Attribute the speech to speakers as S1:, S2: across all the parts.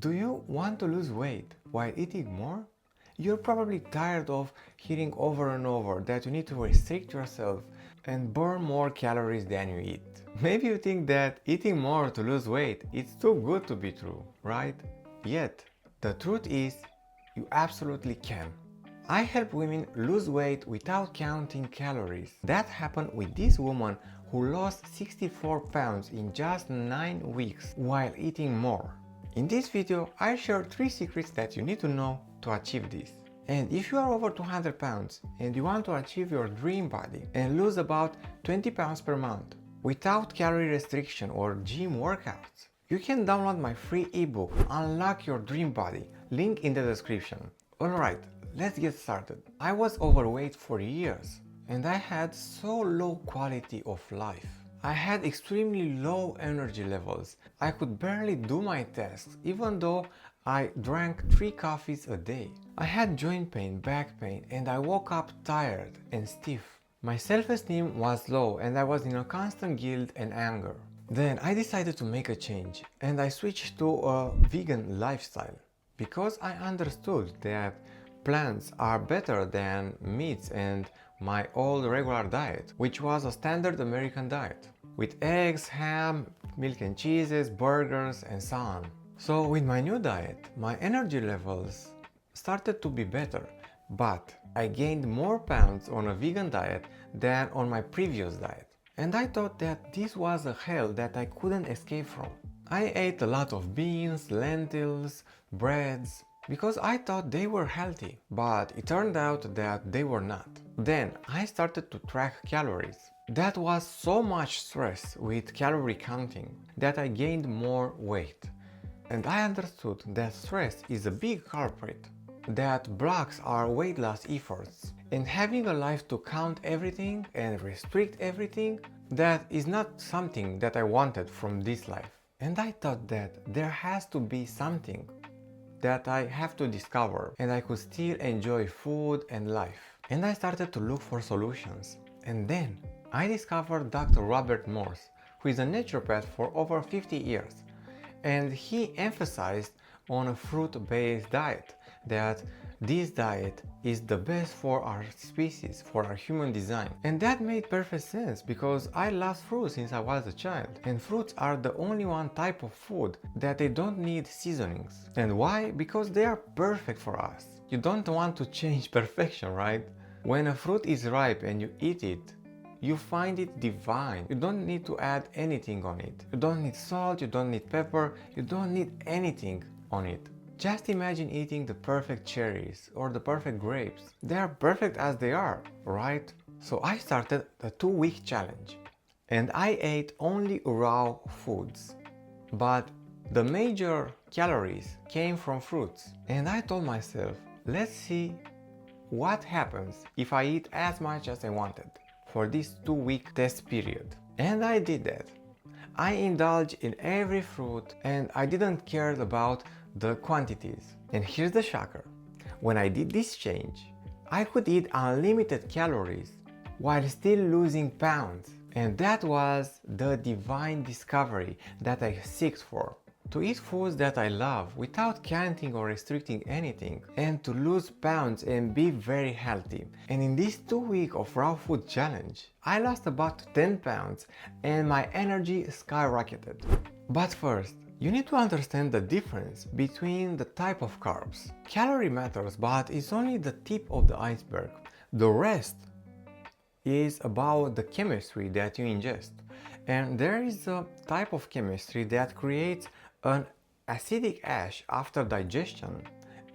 S1: Do you want to lose weight while eating more? You're probably tired of hearing over and over that you need to restrict yourself and burn more calories than you eat. Maybe you think that eating more to lose weight is too good to be true, right? Yet, the truth is, you absolutely can. I help women lose weight without counting calories. That happened with this woman who lost 64 pounds in just 9 weeks while eating more. In this video, I share 3 secrets that you need to know to achieve this. And if you are over 200 pounds and you want to achieve your dream body and lose about 20 pounds per month without calorie restriction or gym workouts, you can download my free ebook, Unlock Your Dream Body, link in the description. Alright, let's get started. I was overweight for years and I had so low quality of life. I had extremely low energy levels. I could barely do my tasks even though I drank 3 coffees a day. I had joint pain, back pain, and I woke up tired and stiff. My self-esteem was low and I was in a constant guilt and anger. Then I decided to make a change and I switched to a vegan lifestyle because I understood that plants are better than meats and my old regular diet, which was a standard American diet with eggs, ham, milk and cheeses, burgers and so on. So with my new diet, my energy levels started to be better, but I gained more pounds on a vegan diet than on my previous diet. And I thought that this was a hell that I couldn't escape from. I ate a lot of beans, lentils, breads, because I thought they were healthy, but it turned out that they were not. Then I started to track calories. That was so much stress with calorie counting that I gained more weight. And I understood that stress is a big culprit that blocks our weight loss efforts. And having a life to count everything and restrict everything, that is not something that I wanted from this life. And I thought that there has to be something that I have to discover and I could still enjoy food and life. And I started to look for solutions. And then I discovered Dr. Robert Morse, who is a naturopath for over 50 years. And he emphasized on a fruit-based diet, that this diet is the best for our species, for our human design. And that made perfect sense because I love fruit since I was a child. And fruits are the only one type of food that they don't need seasonings. And why? Because they are perfect for us. You don't want to change perfection, right? When a fruit is ripe and you eat it, you find it divine. You don't need to add anything on it. You don't need salt, you don't need pepper, you don't need anything on it. Just imagine eating the perfect cherries or the perfect grapes. They are perfect as they are, right? So I started a 2-week challenge and I ate only raw foods. But the major calories came from fruits. And I told myself, let's see what happens if I eat as much as I wanted for this 2-week test period. And I did that. I indulged in every fruit and I didn't care about the quantities. And here's the shocker. When I did this change, I could eat unlimited calories while still losing pounds. And that was the divine discovery that I seeked for. To eat foods that I love without counting or restricting anything, and to lose pounds and be very healthy. And in this 2-week of raw food challenge, I lost about 10 pounds and my energy skyrocketed. But first, you need to understand the difference between the type of carbs. Calorie matters, but it's only the tip of the iceberg. The rest is about the chemistry that you ingest. And there is a type of chemistry that creates an acidic ash after digestion,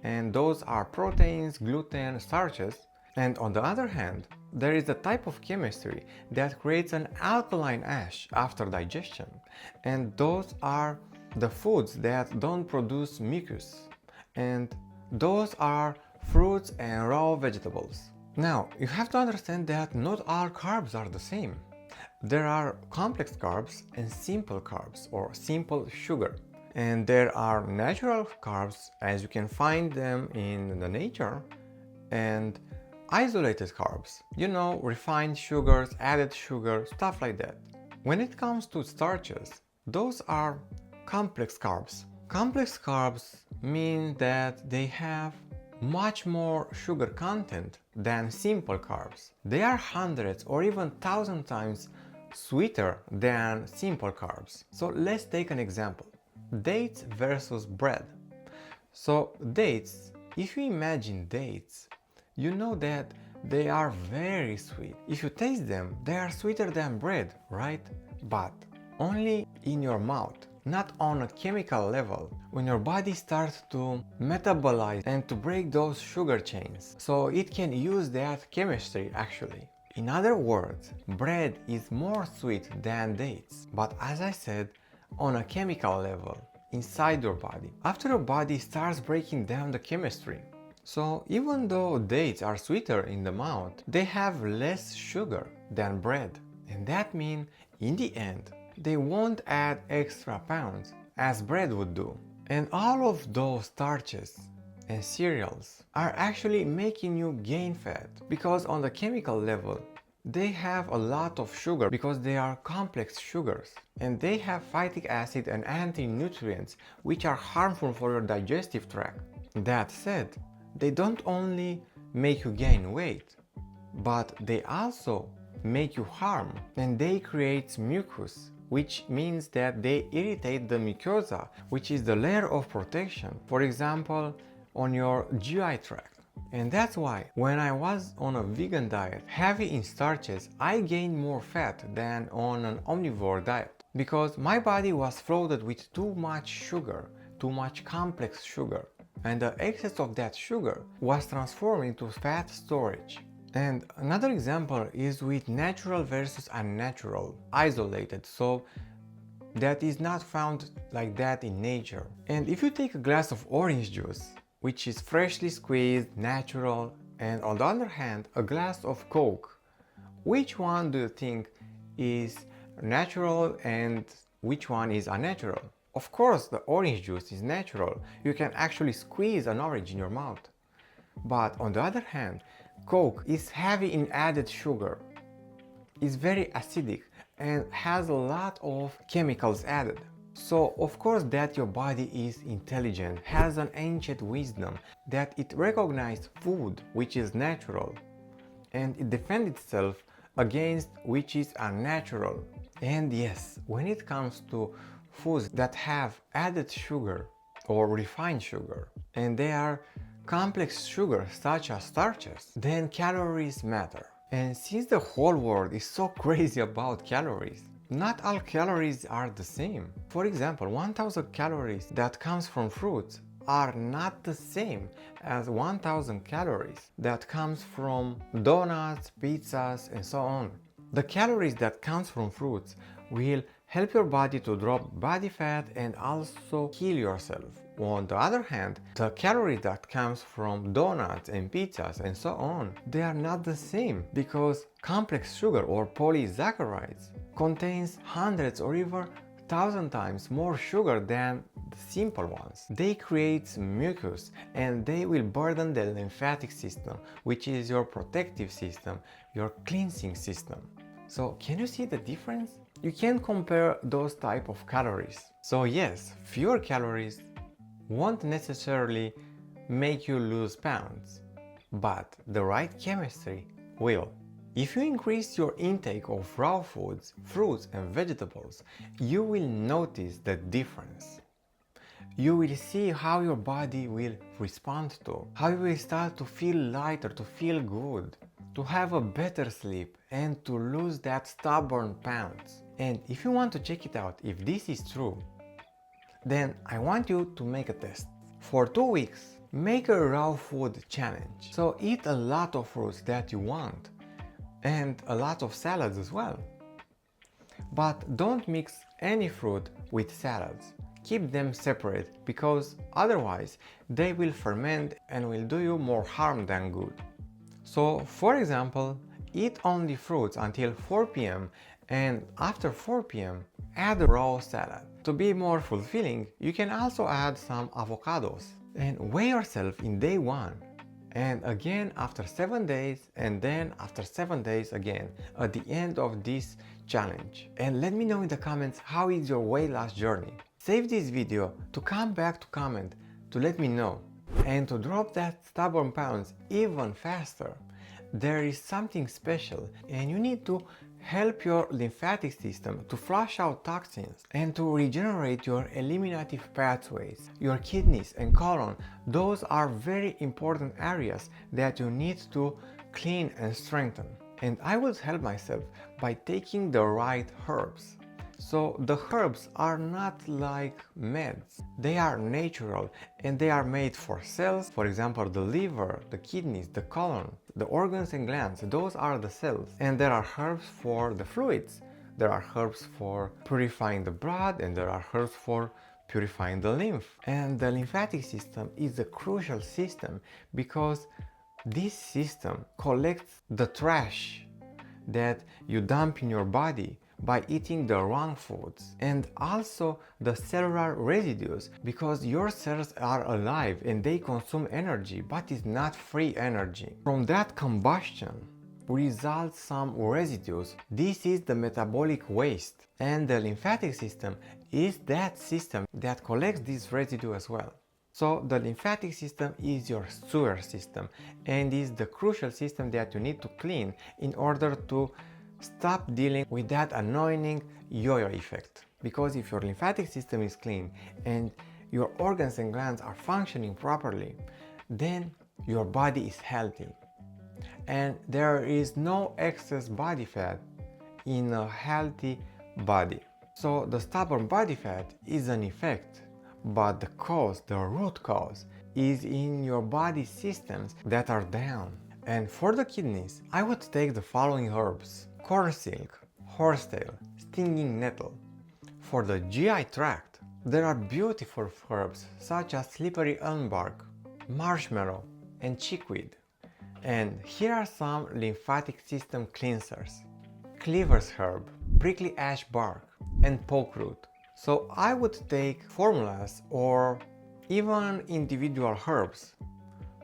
S1: and those are proteins, gluten, starches. And on the other hand, there is a type of chemistry that creates an alkaline ash after digestion, and those are the foods that don't produce mucus, and those are fruits and raw vegetables. Now, you have to understand that not all carbs are the same. There are complex carbs and simple carbs or simple sugar. And there are natural carbs, as you can find them in the nature, and isolated carbs, refined sugars, added sugar, stuff like that. When it comes to starches, those are complex carbs Complex carbs mean that they have much more sugar content than simple carbs. They are hundreds or even 1,000 times sweeter than simple carbs. So let's take an example. Dates versus bread. So dates, if you imagine dates, you know that they are very sweet. If you taste them, they are sweeter than bread, right? But only in your mouth, not on a chemical level, when your body starts to metabolize and to break those sugar chains. So it can use that chemistry actually. In other words, bread is more sweet than dates, but as I said, on a chemical level, inside your body, after your body starts breaking down the chemistry. So even though dates are sweeter in the mouth, they have less sugar than bread. And that means, in the end, they won't add extra pounds as bread would do. And all of those starches and cereals are actually making you gain fat because on the chemical level, they have a lot of sugar because they are complex sugars, and they have phytic acid and anti-nutrients which are harmful for your digestive tract. That said, they don't only make you gain weight, but they also make you harm, and they create mucus, which means that they irritate the mucosa, which is the layer of protection, for example, on your GI tract. And that's why when I was on a vegan diet, heavy in starches, I gained more fat than on an omnivore diet, because my body was flooded with too much sugar, too much complex sugar, and the excess of that sugar was transformed into fat storage. And another example is with natural versus unnatural, isolated, so that is not found like that in nature. And if you take a glass of orange juice, which is freshly squeezed, natural, and on the other hand, a glass of Coke, which one do you think is natural and which one is unnatural? Of course, the orange juice is natural. You can actually squeeze an orange in your mouth. But on the other hand, Coke is heavy in added sugar, is very acidic, and has a lot of chemicals added. So of course that your body is intelligent, has an ancient wisdom, that it recognizes food which is natural, and it defends itself against which is unnatural. And yes, when it comes to foods that have added sugar or refined sugar, and they are complex sugars such as starches, then calories matter. And since the whole world is so crazy about calories, not all calories are the same. For example, 1000 calories that comes from fruits are not the same as 1000 calories that comes from donuts, pizzas, and so on. The calories that comes from fruits will help your body to drop body fat and also heal yourself. On the other hand, the calories that comes from donuts and pizzas and so on, they are not the same, because complex sugar or polysaccharides contains hundreds or even 1,000 times more sugar than the simple ones. They create mucus and they will burden the lymphatic system, which is your protective system, your cleansing system. So can you see the difference? You can compare those type of calories. So yes, fewer calories won't necessarily make you lose pounds, but the right chemistry will. If you increase your intake of raw foods, fruits and vegetables, you will notice the difference. You will see how your body will respond to, how you will start to feel lighter, to feel good, to have a better sleep and to lose that stubborn pounds. And if you want to check it out, if this is true, then I want you to make a test. For 2 weeks, make a raw food challenge. So eat a lot of fruits that you want and a lot of salads as well. But don't mix any fruit with salads. Keep them separate, because otherwise they will ferment and will do you more harm than good. So for example, eat only fruits until 4 p.m. and after 4 p.m. add a raw salad. To be more fulfilling, you can also add some avocados. And weigh yourself in day 1, and again after 7 days, and then after 7 days again at the end of this challenge. And let me know in the comments how is your weight loss journey. Save this video to come back to comment to let me know and to drop that stubborn pounds even faster. There is something special and you need to help your lymphatic system to flush out toxins and to regenerate your eliminative pathways. Your kidneys and colon, those are very important areas that you need to clean and strengthen. And I will help myself by taking the right herbs. So the herbs are not like meds. They are natural and they are made for cells. For example, the liver, the kidneys, the colon, the organs and glands, those are the cells. And there are herbs for the fluids. There are herbs for purifying the blood and there are herbs for purifying the lymph. And the lymphatic system is a crucial system because this system collects the trash that you dump in your body by eating the wrong foods, and also the cellular residues, because your cells are alive and they consume energy, but it's not free energy. From that combustion results some residues. This is the metabolic waste, and the lymphatic system is that system that collects this residue as well. So the lymphatic system is your sewer system and is the crucial system that you need to clean in order to stop dealing with that annoying yo-yo effect. Because if your lymphatic system is clean and your organs and glands are functioning properly, then your body is healthy. And there is no excess body fat in a healthy body. So the stubborn body fat is an effect, but the cause, the root cause, is in your body systems that are down. And for the kidneys, I would take the following herbs: corn silk, horsetail, stinging nettle. For the GI tract, there are beautiful herbs such as slippery elm bark, marshmallow, and chickweed. And here are some lymphatic system cleansers: cleaver's herb, prickly ash bark, and poke root. So I would take formulas or even individual herbs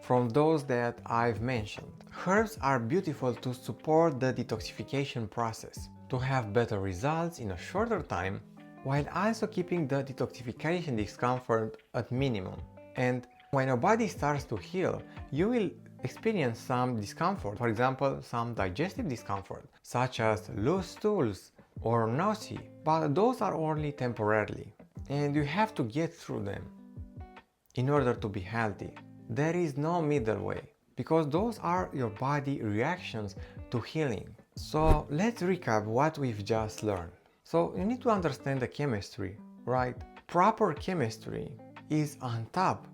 S1: from those that I've mentioned. Herbs are beautiful to support the detoxification process, to have better results in a shorter time, while also keeping the detoxification discomfort at minimum. And when your body starts to heal, you will experience some discomfort, for example, some digestive discomfort, such as loose stools or nausea, but those are only temporarily, and you have to get through them in order to be healthy. There is no middle way, because those are your body reactions to healing. So let's recap what we've just learned. So you need to understand the chemistry, right? Proper chemistry is on top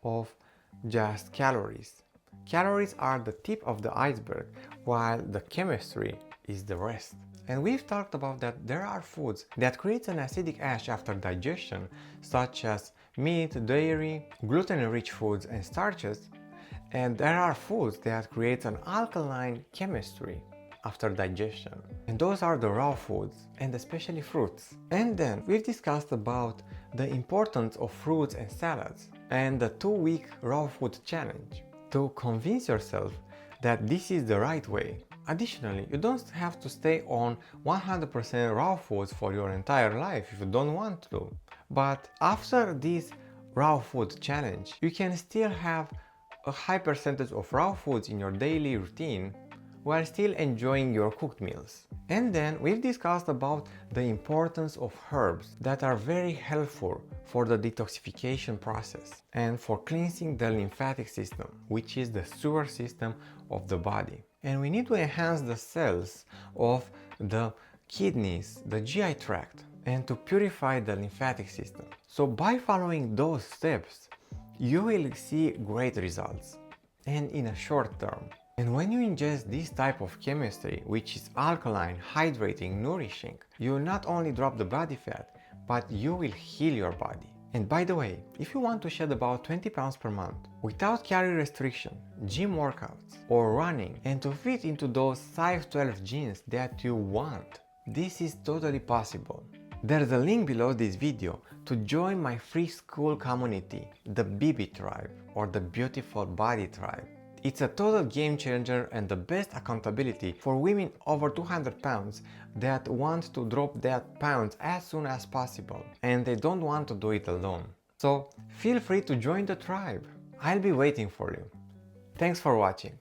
S1: of just calories. Calories are the tip of the iceberg, while the chemistry is the rest. And we've talked about that there are foods that create an acidic ash after digestion, such as meat, dairy, gluten-rich foods, and starches. And there are foods that create an alkaline chemistry after digestion. And those are the raw foods, and especially fruits. And then we've discussed about the importance of fruits and salads, and the 2-week raw food challenge to convince yourself that this is the right way. Additionally, you don't have to stay on 100% raw foods for your entire life if you don't want to. But after this raw food challenge, you can still have a high percentage of raw foods in your daily routine while still enjoying your cooked meals. And then we've discussed about the importance of herbs that are very helpful for the detoxification process and for cleansing the lymphatic system, which is the sewer system of the body. And we need to enhance the cells of the kidneys, the GI tract, and to purify the lymphatic system. So by following those steps, you will see great results, and in a short term. And when you ingest this type of chemistry, which is alkaline, hydrating, nourishing, you not only drop the body fat, but you will heal your body. And by the way, if you want to shed about 20 pounds per month without calorie restriction, gym workouts, or running, and to fit into those size 12 jeans that you want, this is totally possible. There's a link below this video to join my free school community, the BB Tribe, or the Beautiful Body Tribe. It's a total game changer and the best accountability for women over 200 pounds that want to drop that pounds as soon as possible and they don't want to do it alone. So feel free to join the tribe. I'll be waiting for you. Thanks for watching.